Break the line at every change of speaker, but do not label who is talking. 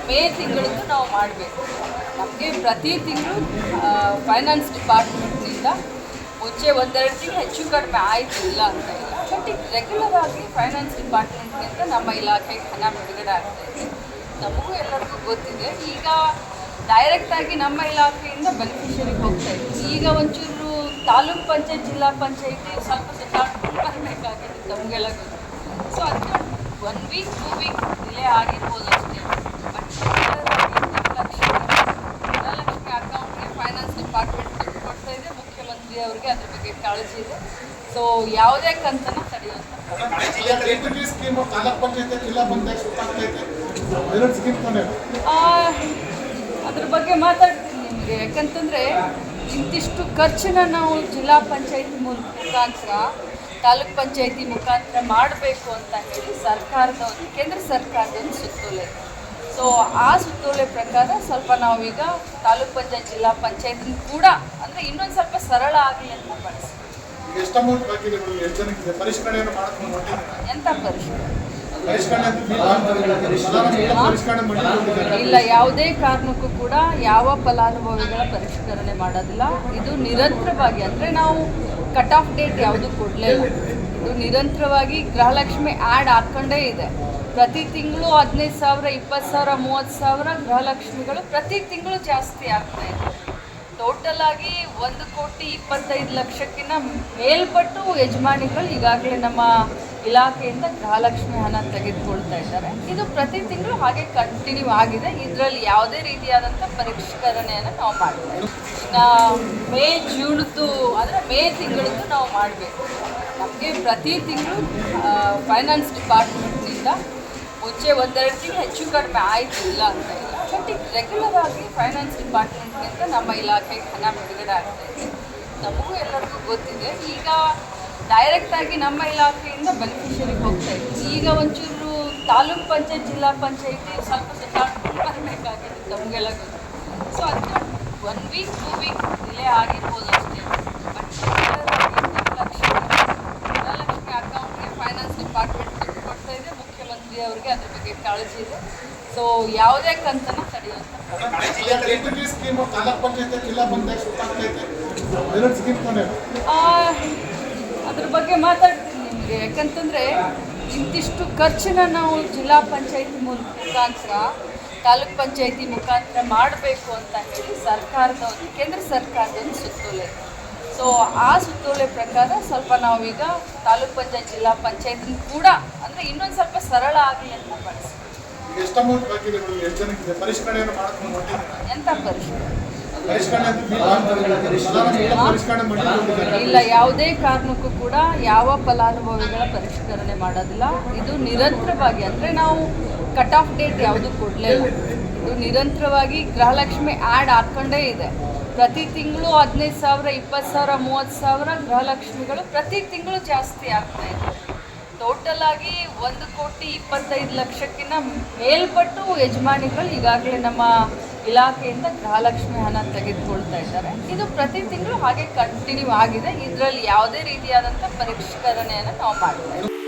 ಮೇ ತಿಂಗಳದ್ದು ನಾವು ಮಾಡಬೇಕು. ನಮಗೆ ಪ್ರತಿ ತಿಂಗಳು ಫೈನಾನ್ಸ್ ಡಿಪಾರ್ಟ್ಮೆಂಟ್ನಿಂದ ಮುಂಚೆ ಒಂದೆರಡು ತಿಂಗಳು ಹೆಚ್ಚು ಕಡಿಮೆ ಆಯಿತು, ಇಲ್ಲ ಅಂತ ಇಲ್ಲ. ಬಟ್ ಈಗ ರೆಗ್ಯುಲರ್ ಆಗಿ ಫೈನಾನ್ಸ್ ಡಿಪಾರ್ಟ್ಮೆಂಟ್ನಿಂದ ನಮ್ಮ ಇಲಾಖೆಗೆ ಹಣ ಬಿಡುಗಡೆ ಆಗ್ತಾಯಿದೆ. ನಮಗೂ ಎಲ್ಲರಿಗೂ ಗೊತ್ತಿದೆ. ಈಗ ಡೈರೆಕ್ಟಾಗಿ ನಮ್ಮ ಇಲಾಖೆಯಿಂದ ಬೆನಿಫಿಷರಿಗೆ ಹೋಗ್ತಾ ಇದೆ. ಈಗ ಒಂಚೂರು ತಾಲೂಕ್ ಪಂಚಾಯತ್, ಜಿಲ್ಲಾ ಪಂಚಾಯತಿ ಸ್ವಲ್ಪ ಸುತ್ತಾಡ್ಕೊಂಡು ಬರಬೇಕಾಗಿದೆ, ನಮಗೆಲ್ಲ ಗೊತ್ತು. ಸೊ ಅದಕ್ಕೆ 1 ವೀಕ್ 2 ವೀಕ್ ಡಿಲೇ ಆಗಿರ್ಬೋದು ಅಷ್ಟೇ. ಬಟ್ ಗೃಹಲಕ್ಷ್ಮಿ ಅಕೌಂಟ್ಗೆ ಫೈನಾನ್ಸ್ ಡಿಪಾರ್ಟ್ಮೆಂಟ್ ದುಡ್ಡು ಕೊಡ್ತಾ ಇದೆ. ಮುಖ್ಯಮಂತ್ರಿ ಅವರಿಗೆ ಅದ್ರ ಬಗ್ಗೆ ಕಾಳಜಿ ಇದೆ. ಸೊ ಯಾವುದೇ ಕಂತನ ತಡೆಯುವಂಥ ಅದ್ರ ಬಗ್ಗೆ ಮಾತಾಡ್ತೀನಿ ನಿಮಗೆ. ಯಾಕಂತಂದರೆ ಇಂತಿಷ್ಟು ಖರ್ಚನ್ನ ನಾವು ಜಿಲ್ಲಾ ಪಂಚಾಯತಿ ಮುಖಾಂತರ, ತಾಲೂಕ್ ಪಂಚಾಯತಿ ಮುಖಾಂತರ ಮಾಡಬೇಕು ಅಂತ ಹೇಳಿ ಕೇಂದ್ರ ಸರ್ಕಾರದ ಒಂದು ಸುತ್ತೋಲೆ. ಸೊ ಆ ಸುತ್ತೋಲೆ ಪ್ರಕಾರ ಸ್ವಲ್ಪ ನಾವೀಗ ತಾಲೂಕ್ ಪಂಚಾಯತ್, ಜಿಲ್ಲಾ ಪಂಚಾಯತ್ ಕೂಡ ಅಂದರೆ ಇನ್ನೊಂದು ಸ್ವಲ್ಪ ಸರಳ ಆಗಲಿ ಅಂತ ಬಳಸ್ತೀವಿ. ಎಂಥ ಇಲ್ಲ, ಯಾವುದೇ ಕಾರಣಕ್ಕೂ ಕೂಡ ಯಾವ ಫಲಾನುಭವಿಗಳ ಪರಿಷ್ಕರಣೆ ಮಾಡೋದಿಲ್ಲ. ಇದು ನಿರಂತರವಾಗಿ, ಅಂದರೆ ನಾವು ಕಟ್ ಆಫ್ ಡೇಟ್ ಯಾವುದು ಕೊಡಲಿಲ್ಲ. ಇದು ನಿರಂತರವಾಗಿ ಗೃಹಲಕ್ಷ್ಮಿ ಆ್ಯಡ್ ಹಾಕ್ಕೊಂಡೇ ಇದೆ. ಪ್ರತಿ ತಿಂಗಳು 15,000, 20,000, 30,000 ಗೃಹಲಕ್ಷ್ಮಿಗಳು ಪ್ರತಿ ತಿಂಗಳು ಜಾಸ್ತಿ ಆಗ್ತಾ ಇದೆ. ಟೋಟಲ್ ಆಗಿ 1,25,00,000ಕ್ಕಿಂತ ಮೇಲ್ಪಟ್ಟು ಯಜಮಾನಿಗಳು ಈಗಾಗಲೇ ನಮ್ಮ ಇಲಾಖೆಯಿಂದ ಗೃಹಲಕ್ಷ್ಮಿ ಹಣ ತೆಗೆದುಕೊಳ್ತಾ ಇದ್ದಾರೆ. ಇದು ಪ್ರತಿ ತಿಂಗಳು ಹಾಗೆ ಕಂಟಿನ್ಯೂ ಆಗಿದೆ. ಇದರಲ್ಲಿ ಯಾವುದೇ ರೀತಿಯಾದಂಥ ಪರಿಷ್ಕರಣೆಯನ್ನು ನಾವು ಮಾಡ್ತಾ ಇದ್ದೀವಿ. ಇನ್ನು ಮೇ ಜೂನ್ದು ಅಂದರೆ ಮೇ ತಿಂಗಳದ್ದು ನಾವು ಮಾಡಬೇಕು. ನಮಗೆ ಪ್ರತಿ ತಿಂಗಳು ಫೈನಾನ್ಸ್ ಡಿಪಾರ್ಟ್ಮೆಂಟ್ನಿಂದ ಮುಂಚೆ ಒಂದೆರಡು ತಿಂಗಳು ಹೆಚ್ಚು ಕಡಿಮೆ ಆಯಿತು, ಇಲ್ಲ ಅಂತ ಇಲ್ಲ. ಬಟ್ ಈಗ ರೆಗ್ಯುಲರ್ ಆಗಿ ಫೈನಾನ್ಸ್ ಡಿಪಾರ್ಟ್ಮೆಂಟ್ನಿಂದ ನಮ್ಮ ಇಲಾಖೆಗೆ ಹಣ ಬಿಡುಗಡೆ ಆಗ್ತಾಯಿದೆ. ನಮಗೂ ಎಲ್ಲರಿಗೂ ಗೊತ್ತಿದೆ. ಈಗ ಡೈರೆಕ್ಟಾಗಿ ನಮ್ಮ ಇಲಾಖೆಯಿಂದ ಬೆನಿಫಿಷರಿಗೆ ಹೋಗ್ತಾ ಇದೆ. ಈಗ ಒಂಚೂರು ತಾಲೂಕ್ ಪಂಚಾಯತ್, ಜಿಲ್ಲಾ ಪಂಚಾಯತಿ ಸ್ವಲ್ಪ ಸುತ್ತಾಡ್ಕೊಂಡು ಬರಬೇಕಾಗಿದೆ, ನಮಗೆಲ್ಲ ಗೊತ್ತು. ಸೊ ಅದಕ್ಕೆ 1 ವೀಕ್ 2 ವೀಕ್ ಡಿಲೇ ಆಗಿರ್ಬೋದು ಅಷ್ಟೇ. ಬಟ್ ಗೃಹಲಕ್ಷ್ಮಿ ಅಕೌಂಟ್ಗೆ ಫೈನಾನ್ಸ್ ಡಿಪಾರ್ಟ್ಮೆಂಟ್ ದುಡ್ಡು ಕೊಡ್ತಾ ಇದೆ. ಮುಖ್ಯಮಂತ್ರಿ ಅವರಿಗೆ ಅದ್ರ ಬಗ್ಗೆ ಕಾಳಜಿ ಇದೆ. ಸೊ ಯಾವುದೇ ಕಂತನ ತಡೆಯುವಂಥ ಅದ್ರ ಬಗ್ಗೆ ಮಾತಾಡ್ತೀನಿ ನಿಮಗೆ. ಯಾಕಂತಂದರೆ ಇಂತಿಷ್ಟು ಖರ್ಚನ್ನ ನಾವು ಜಿಲ್ಲಾ ಪಂಚಾಯತಿ ಮುಖಾಂತರ, ತಾಲೂಕ್ ಪಂಚಾಯತಿ ಮುಖಾಂತರ ಮಾಡಬೇಕು ಅಂತ ಹೇಳಿ ಕೇಂದ್ರ ಸರ್ಕಾರದ ಒಂದು ಸುತ್ತೋಲೆ. ಸೊ ಆ ಸುತ್ತೋಲೆ ಪ್ರಕಾರ ಸ್ವಲ್ಪ ನಾವೀಗ ತಾಲೂಕ್ ಪಂಚಾಯತ್, ಜಿಲ್ಲಾ ಪಂಚಾಯತ್ ಕೂಡ ಅಂದರೆ ಇನ್ನೊಂದು ಸ್ವಲ್ಪ ಸರಳ ಆಗಲಿ ಅಂತ ಬಳಸ್ತೀವಿ. ಎಂಥ ಇಲ್ಲ, ಯಾವುದೇ ಕಾರಣಕ್ಕೂ ಕೂಡ ಯಾವ ಫಲಾನುಭವಿಗಳ ಪರಿಷ್ಕರಣೆ ಮಾಡೋದಿಲ್ಲ. ಇದು ನಿರಂತರವಾಗಿ, ಅಂದರೆ ನಾವು ಕಟ್ ಆಫ್ ಡೇಟ್ ಯಾವುದು ಕೊಡಲಿಲ್ಲ. ಇದು ನಿರಂತರವಾಗಿ ಗೃಹಲಕ್ಷ್ಮಿ ಆ್ಯಡ್ ಹಾಕ್ಕೊಂಡೇ ಇದೆ. ಪ್ರತಿ ತಿಂಗಳು 15,000, 20,000, 30,000 ಗೃಹಲಕ್ಷ್ಮಿಗಳು ಪ್ರತಿ ತಿಂಗಳು ಜಾಸ್ತಿ ಆಗ್ತಾ ಇದೆ. ಟೋಟಲ್ ಆಗಿ 1,25,00,000ಕ್ಕಿಂತ ಮೇಲ್ಪಟ್ಟು ಯಜಮಾನಿಗಳು ಈಗಾಗಲೇ ನಮ್ಮ ಇಲಾಖೆಯಿಂದ ಗೃಹಲಕ್ಷ್ಮಿ ಹಣ ತೆಗೆದುಕೊಳ್ತಾ ಇದ್ದಾರೆ. ಇದು ಪ್ರತಿ ತಿಂಗಳು ಹಾಗೆ ಕಂಟಿನ್ಯೂ ಆಗಿದೆ. ಇದರಲ್ಲಿ ಯಾವುದೇ ರೀತಿಯಾದಂಥ ಪರಿಷ್ಕರಣೆಯನ್ನು ನಾವು ಮಾಡ್ತಾ ಇದ್ದೀವಿ.